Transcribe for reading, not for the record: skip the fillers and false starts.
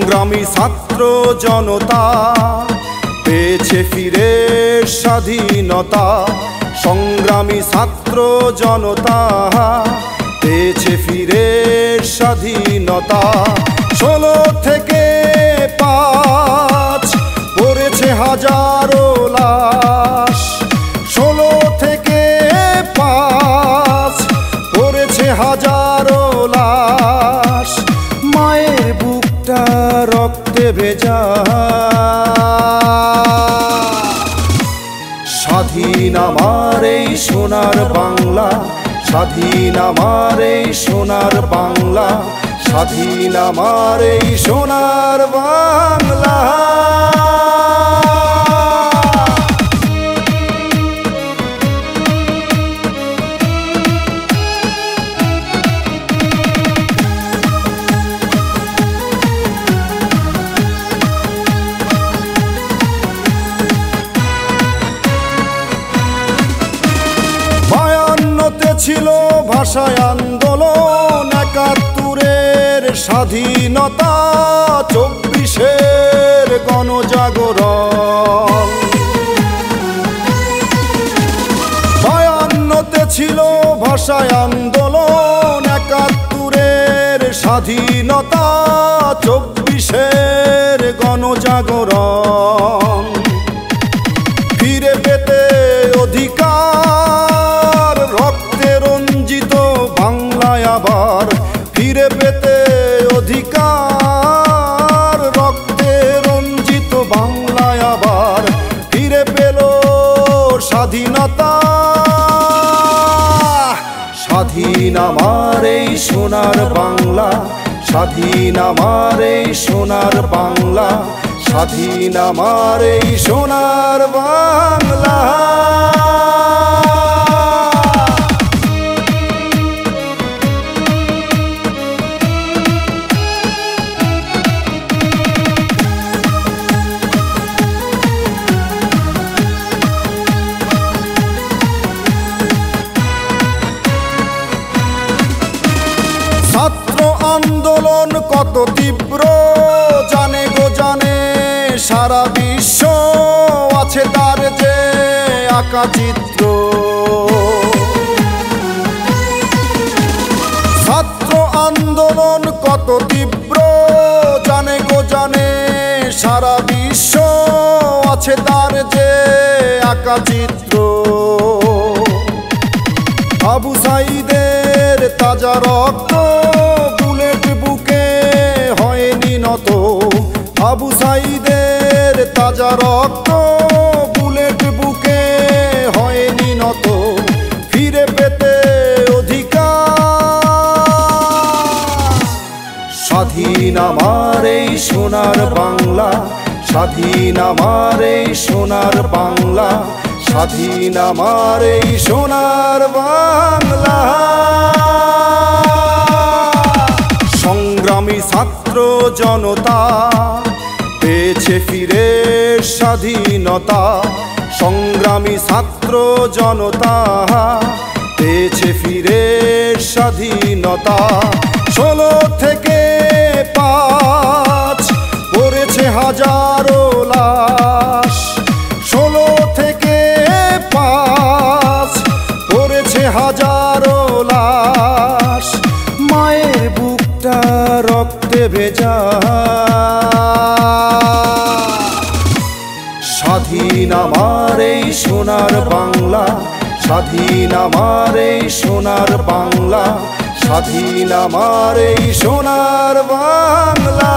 সংগ্রামী ছাত্র জনতা পেয়েছে ফিরে স্বাধীনতা। সংগ্রামী ছাত্র জনতা পেয়েছে ফিরে স্বাধীনতা। 16 থেকে 5 পড়েছে হাজারো লাশ। 16 থেকে 5 পড়েছে হাজারো লাশ। মায়ের বুকটা রক্তে ভেজা। স্বাধীন আমার এই সোনার বাংলা, স্বাধীন আমার এই সোনার বাংলা, স্বাধীন আমার এই সোনার বাংলা। ছিল ভাষায় আন্দোলন, ৭১-এর স্বাধীনতা, ২৪-এর গণজাগরণ। ৫২-তে ছিল ভাষায় আন্দোলন, ৭১-এর স্বাধীনতা, ২৪-এর গণজাগরণ। ফিরে পেতে অধিকার রক্তে রঞ্জিত বাংলায় আবার। ফিরে পেতে অধিকার রক্তে রঞ্জিত বাংলায় আবার। ফিরে পেল স্বাধীনতা। স্বাধীন আমার এই সোনার বাংলা, স্বাধীন আমার এই সোনার বাংলা, স্বাধীন আমার এই সোনার বাংলা। ছাত্র আন্দোলন কত তীব্র জানে গো জানে সারা বিশ্ব, আছে তার যে আঁকা চিত্র। ছাত্র আন্দোলন কত তীব্র জানে গো জানে সারা বিশ্ব, আছে তার যে আঁকা চিত্র। আবু সাঈদের তাজা রক্ত বুলেট বুকে হয়নি নত। আবু সাঈদের তাজা রক্ত বুলেট বুকে হয়নি নত। ফিরে পেতে অধিকার স্বাধীন আমার এই সোনার বাংলা, স্বাধীন আমার এই সোনার বাংলা, স্বাধীন আমার এই সোনার বাংলা। সংগ্রামী ছাত্র জনতা পেয়েছে ফিরে স্বাধীনতা। সংগ্রামী ছাত্র জনতা পেয়েছে ফিরে স্বাধীনতা। 16 থেকে 5 পড়েছে হাজারো লাশ। 16 থেকে 5 পড়েছে হাজারো লাশ। মায়ের বুকটা রক্তে ভেজা। স্বাধীন আমার এই সোনার বাংলা, স্বাধীন আমার এই সোনার বাংলা, স্বাধীন আমার এই সোনার বাংলা।